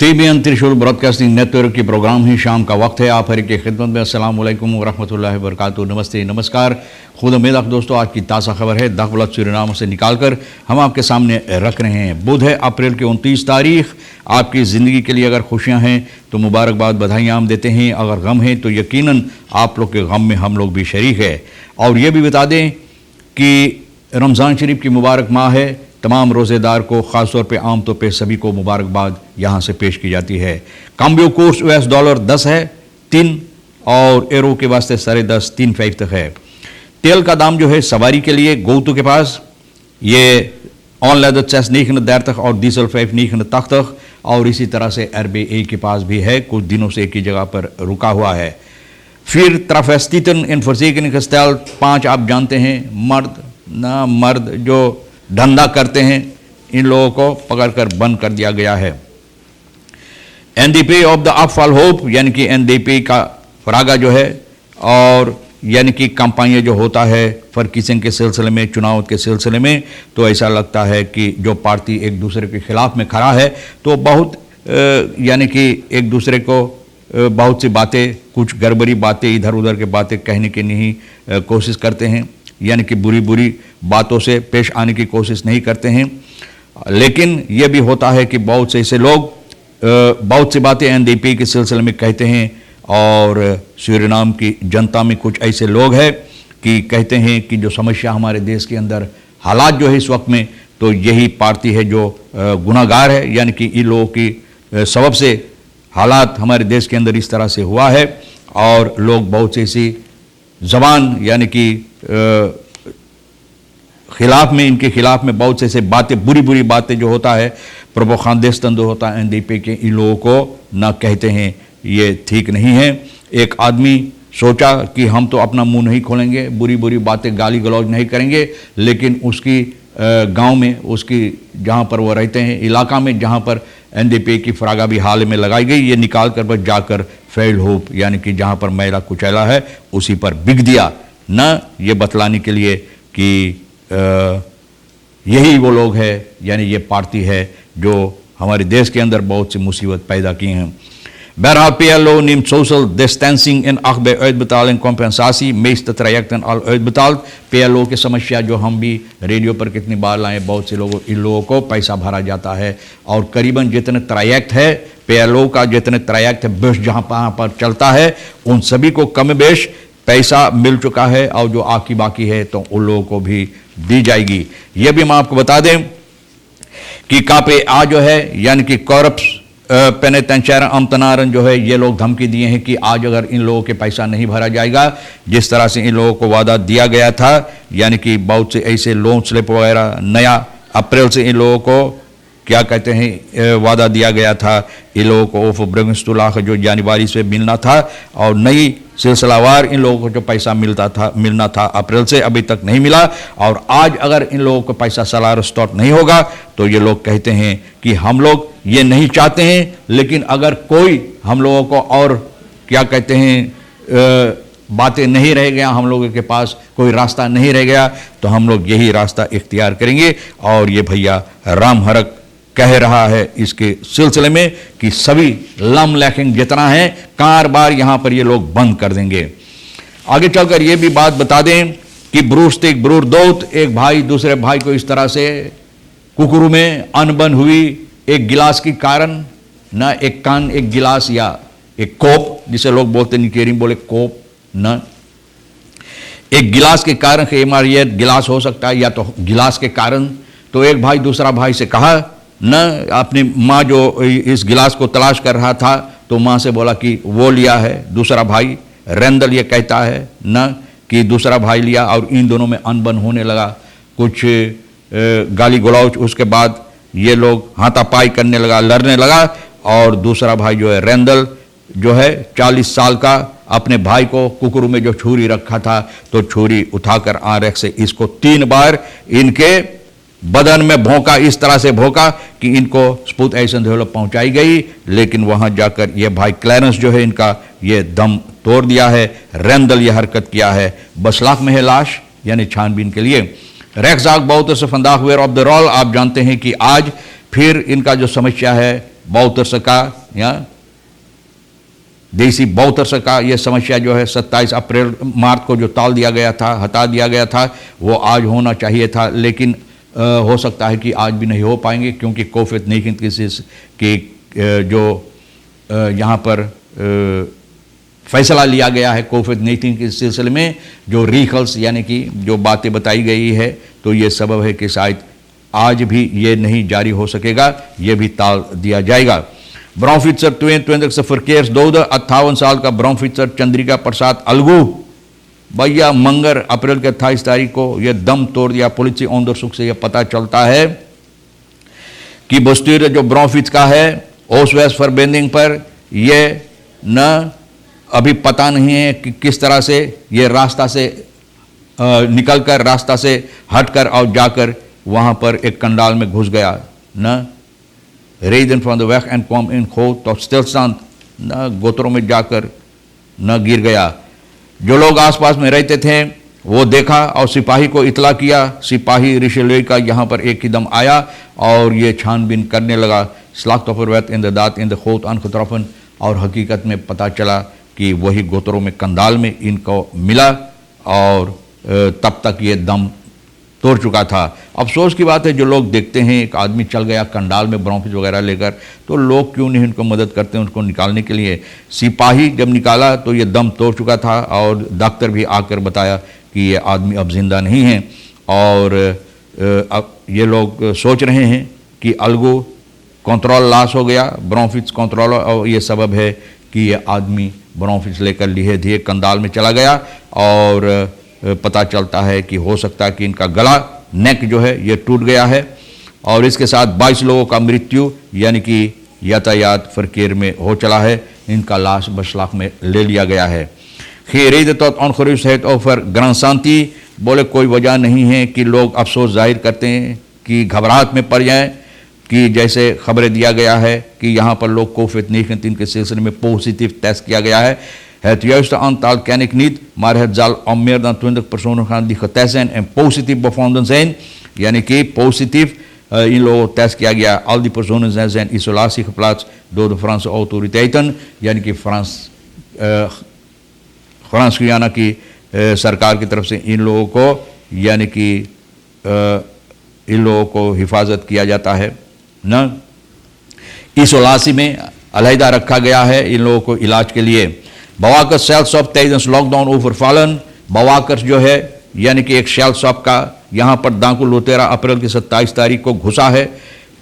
TBN त्रिशूल broadcasting network की programme ही शाम का वक्त है। आप हर की खिदमत में अस्सलाम वालेकुम वरहमतुल्लाहि वबरकातुहू। नमस्ते, नमस्कार, खुद उम्मीद दोस्तों। आज की ताज़ा खबर है दखबलत सूरीनाम से निकालकर हम आपके सामने रख रहे हैं। बुध है, अप्रैल की 29 तारीख। आपकी ज़िंदगी के लिए अगर खुशियाँ हैं तो मुबारकबाद, बधाइयाँ हम देते हैं। अगर गम है तो यकीनन आप लोग के गम में हम लोग भी शरीक है। और ये भी बता दें कि रमज़ान शरीफ की मुबारक माह है। तमाम रोज़ेदार को ख़ास तौर पे आम तौर पे सभी को मुबारकबाद यहाँ से पेश की जाती है। काम्बियो कोर्स US डॉलर 10 है 3 और एरो के वास्ते 10.5 3 तक है। तेल का दाम जो है सवारी के लिए गोतू के पास ये ऑन लेदर चेस नहीं देर तक और डीजल 5 नहीं तक और इसी तरह से RBA के पास भी है, कुछ दिनों से एक ही जगह पर रुका हुआ है। फिर ट्राफेस्टिटन इन फर्जीकन स्टाइल 5 आप जानते हैं, मर्द जो धंधा करते हैं इन लोगों को पकड़कर बंद कर दिया गया है। NDP ऑफ द अफवाल होप यानी कि NDP का फरागा जो है और यानी कि कंपानियाँ जो होता है फरकिसिंग के सिलसिले में, चुनाव के सिलसिले में, तो ऐसा लगता है कि जो पार्टी एक दूसरे के खिलाफ में खड़ा है तो बहुत यानी कि एक दूसरे को बहुत सी बातें, कुछ गड़बड़ी बातें, इधर उधर के बातें कहने की नहीं कोशिश करते हैं, यानी कि बुरी बुरी बातों से पेश आने की कोशिश नहीं करते हैं। लेकिन यह भी होता है कि बहुत से ऐसे लोग बहुत सी बातें NDP के सिलसिले में कहते हैं और सूरीनाम की जनता में कुछ ऐसे लोग हैं कि कहते हैं कि जो समस्या हमारे देश के अंदर हालात जो है इस वक्त में, तो यही पार्टी है जो गुनाहगार है, यानी कि इन लोगों की सबब से हालात हमारे देश के अंदर इस तरह से हुआ है। और लोग बहुत सी ऐसी जबान यानी कि खिलाफ में, इनके खिलाफ में बहुत से ऐसे बातें, बुरी बुरी बातें जो होता है प्रोपोगंडिस्टन जो होता है NDP के, इन लोगों को ना कहते हैं, ये ठीक नहीं है। एक आदमी सोचा कि हम तो अपना मुंह नहीं खोलेंगे, बुरी बुरी बातें गाली गलौज नहीं करेंगे, लेकिन उसकी गांव में, उसकी जहां पर वो रहते हैं इलाका में, जहां पर NDP की फरागा भी हाल में लगाई गई, ये निकाल कर बस जाकर फेल्ड होप यानी कि जहां पर मैला कुचैला है उसी पर बिक दिया। न ये बतलाने के लिए कि यही वो लोग हैं, यानी ये पार्टी है जो हमारे देश के अंदर बहुत सी मुसीबत पैदा की हैं। बहरहाल PLO nimmt social distancing in acht bij uitbetaling compensatie, meeste trajecten al uitbetaald। PLO की समस्या जो हम भी रेडियो पर कितनी बार लाए, बहुत से लोगों, इन लोगों को पैसा भरा जाता है और करीबन जितने ट्रैक्ट है PLO का, जितने ट्रैक्ट है बस जहाँ पर चलता है, उन सभी को कम बेश पैसा मिल चुका है और जो आकी बाकी है तो उन लोगों को भी दी जाएगी। यह भी मैं आपको बता दें कि कापे आ जो है यानी कि कॉर्प्स पेनेटेंशियर अमतनारन जो है, ये लोग धमकी दिए हैं कि आज अगर इन लोगों के पैसा नहीं भरा जाएगा जिस तरह से इन लोगों को वादा दिया गया था, यानी कि बहुत से ऐसे लोन स्लिप वगैरह नया अप्रैल से इन लोगों को क्या कहते हैं वादा दिया गया था, इन लोगों को ऑफ ब्रगस्तुलाख जो जनवरी से मिलना था और नई सिलसिलावार इन लोगों को जो पैसा मिलना था अप्रैल से अभी तक नहीं मिला। और आज अगर इन लोगों को पैसा सलार स्टॉक नहीं होगा तो ये लोग कहते हैं कि हम लोग ये नहीं चाहते हैं, लेकिन अगर कोई हम लोगों को और क्या कहते हैं बातें नहीं रह गया, हम लोगों के पास कोई रास्ता नहीं रह गया, तो हम लोग यही रास्ता इख्तियार करेंगे। और ये भैया राम हरक कह रहा है इसके सिलसिले में कि सभी लम लैकिंग जितना है कारोबार यहाँ पर ये लोग बंद कर देंगे। आगे चलकर ये भी बात बता दें कि ब्रूस्टिक ब्रूर दोत, एक भाई दूसरे भाई को इस तरह से कुकरू में अनबन हुई एक गिलास के कारण, ना एक कान एक गिलास या एक कोप जिसे लोग बोलते निकेरिंग बोले कोप, न एक गिलास के कारण, ये गिलास हो सकता है या तो गिलास के कारण। तो एक भाई दूसरा भाई से कहा, न अपनी माँ जो इस गिलास को तलाश कर रहा था तो माँ से बोला कि वो लिया है। दूसरा भाई रेंदल ये कहता है न कि दूसरा भाई लिया और इन दोनों में अनबन होने लगा, कुछ गाली गलौज, उसके बाद ये लोग हाथापाई करने लगा, लड़ने लगा। और दूसरा भाई जो है रेंदल जो है 40 साल का, अपने भाई को कुकरू में जो छुरी रखा था तो छुरी उठाकर आरेख से इसको 3 बार इनके बदन में भोंका, इस तरह से भोंका कि इनको स्पुत ऐसन धोलो पहुंचाई गई। लेकिन वहां जाकर ये भाई क्लैरेंस जो है इनका ये दम तोड़ दिया है। रेंदल ये हरकत किया है। बसलाक में है लाश यानी छानबीन के लिए। रेक्साक बहुत से फंदा हुए ऑफ द रोल, आप जानते हैं कि आज फिर इनका जो समस्या है बौद्धर्स का या देसी बौद्धर्स का यह समस्या जो है 27 अप्रैल मार्च को जो टाल दिया गया था, हटा दिया गया था, वो आज होना चाहिए था, लेकिन हो सकता है कि आज भी नहीं हो पाएंगे, क्योंकि कोविड-19 की जो यहाँ पर फैसला लिया गया है कोविड-19 के सिलसिले में, जो रीकल्स यानी कि जो बातें बताई गई है, तो ये सबब है कि शायद आज भी ये नहीं जारी हो सकेगा, ये भी टाल दिया जाएगा। ब्राउनफिट्सर 22 verkeersdoden, 58 साल का ब्राउनफिट्सर चंद्रिका प्रसाद अलगू भैया मंगर अप्रैल के 28 तारीख को यह दम तोड़ दिया। पुलिस की onderzoek से यह पता चलता है कि बस्तीर जो ब्राउनफिट्स का है ओस्ट वेस्ट फॉरबेंडिंग पर, यह न अभी पता नहीं है कि किस तरह से ये रास्ता से निकलकर, रास्ता से हटकर और जाकर वहाँ पर एक कंडाल में घुस गया। न रेजन फ्रॉम द वेस्ट एंड कॉम इन खो तो स्टिलस्टान, न गोत्रों में जाकर न गिर गया। जो लोग आसपास में रहते थे वो देखा और सिपाही को इतला किया। सिपाही रिशेले का यहाँ पर एक कदम आया और ये छानबीन करने लगा। स्लाख्तोफरवैत इन द दात इन द खोत अनखतरफन, और हकीकत में पता चला कि वही गोत्रों में कंदाल में इनको मिला और तब तक ये दम तोड़ चुका था। अफसोस की बात है, जो लोग देखते हैं एक आदमी चल गया कंडाल में ब्राउनफिट्स वगैरह लेकर, तो लोग क्यों नहीं इनको मदद करते हैं उसको निकालने के लिए। सिपाही जब निकाला तो ये दम तोड़ चुका था और डॉक्टर भी आकर बताया कि ये आदमी अब जिंदा नहीं है। और अब ये लोग सोच रहे हैं कि अलगू कंट्रोल लॉस हो गया, ब्राउनफिट्स कंट्रोल, और ये सबब है कि ये आदमी ब्राउनफिट्स लेकर लिए धीरे कंदाल में चला गया। और पता चलता है कि हो सकता है कि इनका गला, नेक जो है ये टूट गया है। और इसके साथ 22 लोगों का मृत्यु यानी कि यातायात फरकेर में हो चला है। इनका लाश बशलाक में ले लिया गया है। खैर तो अनखरुश है तो फिर ग्रां शांति बोले कोई वजह नहीं है कि लोग अफसोस जाहिर करते हैं कि घबराहट में पड़ जाएं, कि जैसे खबरें दिया गया है कि यहाँ पर लोग कोविड-19 के सिलसिले में पॉजिटिव टेस्ट किया गया है। Het juiste aantal ken ik niet, maar het zal al meer dan 20 personen gaan die getest zijn en positief bevonden zijn. यानी कि पॉजिटिव इन लोगों को टेस्ट किया गया। al die personen zijn isolatie geplaatst door de Franse autoriteiten, यानी कि France Guyana की सरकार की तरफ से इन लोगों को यानी कि इन लोगों को हिफाजत किया जाता है न, इसोलासी में अलहदा रखा गया है इन लोगों को इलाज के लिए। Bewakers Shellshop tijdens lockdown overvallen। बवाकर्स जो है यानी कि एक शेल शॉप का यहाँ पर डाकू लुटेरा अप्रैल की 27 तारीख को घुसा है।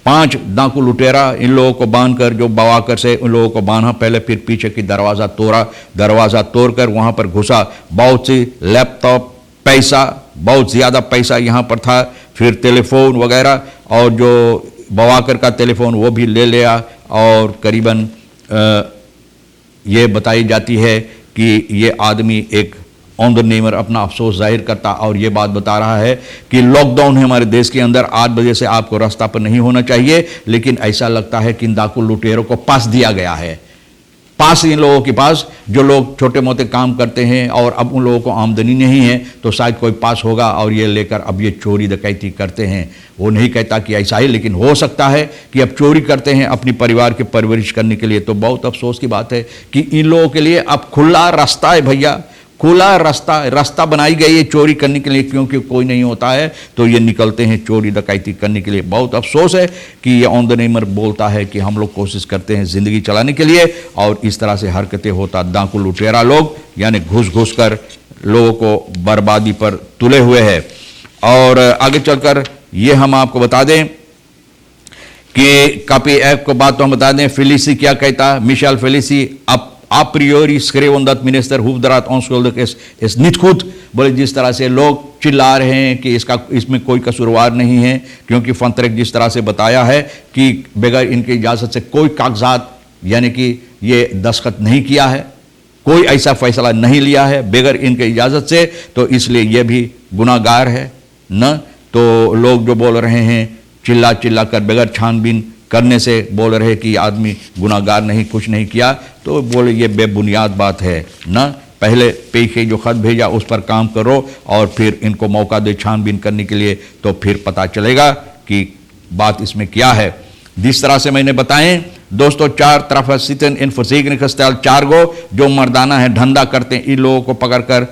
5 डाकू लुटेरा इन लोगों को बांधकर, जो बवाकर से उन लोगों को बांधा पहले, फिर पीछे की दरवाज़ा तोड़ा, दरवाज़ा तोड़कर वहाँ पर घुसा। बहुत सी लैपटॉप, पैसा, बहुत ज़्यादा पैसा यहाँ पर था, फिर टेलीफोन वगैरह, और जो बवाकर का टेलीफोन वो भी ले लिया। और करीबन ये बताई जाती है कि ये आदमी एक ऑनरनेमर अपना अफसोस जाहिर करता और ये बात बता रहा है कि लॉकडाउन है हमारे देश के अंदर, 8 बजे से आपको रास्ता पर नहीं होना चाहिए, लेकिन ऐसा लगता है कि इन डाकू लुटेरों को पास दिया गया है। पास इन लोगों के पास, जो लोग छोटे मोटे काम करते हैं और अब उन लोगों को आमदनी नहीं है, तो शायद कोई पास होगा और ये लेकर अब ये चोरी डकैती करते हैं। वो नहीं कहता कि ऐसा ही, लेकिन हो सकता है कि अब चोरी करते हैं अपनी परिवार की परवरिश करने के लिए। तो बहुत अफसोस की बात है कि इन लोगों के लिए अब खुला रास्ता है भैया, खुला रास्ता बनाई गई है चोरी करने के लिए, क्योंकि कोई नहीं होता है तो ये निकलते हैं चोरी डकैती करने के लिए। बहुत अफसोस है कि ये ऑन द नेमर बोलता है कि हम लोग कोशिश करते हैं ज़िंदगी चलाने के लिए, और इस तरह से हरकतें होता डाकू लुटेरा लोग यानी घुस कर लोगों को बर्बादी पर तुले हुए हैं। और आगे चलकर ये हम आपको बता दें कि कापी ऐप को बात तो हम बता दें, फेलिसी क्या कहता, मिशेल फेलिसी अब a priori schreeuwen dat minister Hoefdraad onschuldig is niet goed। बोले जिस तरह से लोग चिल्ला रहे हैं कि इसमें कोई कसूरवार नहीं है, क्योंकि फंतरेक जिस तरह से बताया है कि बगैर इनकी इजाज़त से कोई कागजात यानी कि ये दस्तखत नहीं किया है, कोई ऐसा फैसला नहीं लिया है बगैर इनके इजाज़त से, तो इसलिए ये भी गुनाहगार है न। तो लोग जो बोल रहे हैं चिल्ला कर बगैर छानबीन करने से बोल रहे कि आदमी गुनाहगार नहीं, कुछ नहीं किया, तो बोले ये बेबुनियाद बात है न। पहले पेशे जो खत भेजा उस पर काम करो और फिर इनको मौका दे छानबीन करने के लिए, तो फिर पता चलेगा कि बात इसमें क्या है। जिस तरह से मैंने बताएं दोस्तों चार तरफ सितन इन फसीगन खस्ताल चार गो जो मर्दाना है धंधा करते हैं इन लोगों को पकड़कर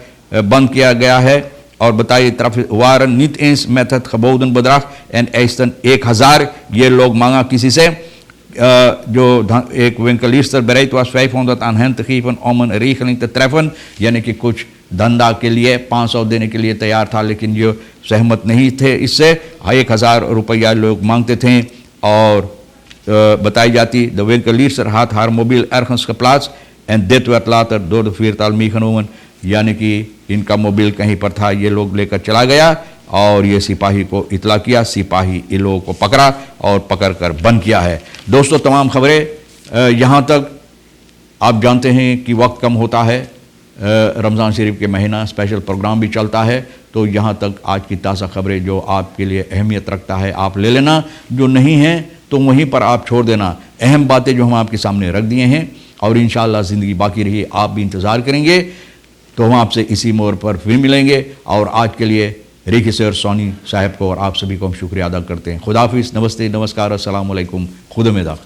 बंद किया गया है। और बताइए तरफ वारन नित इंस मेथड खबोदन बदराख एंड ऐसन 1000 ये लोग मांगा किसी से जो एक विंकलिस्टर बेरेट वास 500 आनहन तकीफन ओमन रीखलिंग ट्रेफन यानी कि कुछ धंधा के लिए 500 देने के लिए तैयार था, लेकिन जो सहमत नहीं थे इससे 1000 रुपया लोग मांगते थे। और बताई जाती द विंकलिस्टर हाथ हार मोबिल एरखंस का प्लास एंड देत वतलातर दो फिर ताल मीखन यानी कि इनका मोबिल कहीं पर था, ये लोग लेकर चला गया और ये सिपाही को इतला किया, सिपाही इन लोगों को पकड़ा और पकड़कर बंद किया है। दोस्तों तमाम खबरें यहाँ तक। आप जानते हैं कि वक्त कम होता है, रमज़ान शरीफ के महीना स्पेशल प्रोग्राम भी चलता है, तो यहाँ तक आज की ताज़ा खबरें जो आपके लिए अहमियत रखता है आप ले लेना, जो नहीं है तो वहीं पर आप छोड़ देना। अहम बातें जो हम आपके सामने रख दिए हैं और इंशाअल्लाह ज़िंदगी बाकी रही, आप भी इंतज़ार करेंगे तो हम आपसे इसी मोड़ पर फिर मिलेंगे। और आज के लिए रेखी सर सोनी साहब को और आप सभी को हम शुक्रिया अदा करते हैं। खुदाफिज, नमस्ते, नमस्कार, अस्सलाम वालेकुम, खुदा में दाख।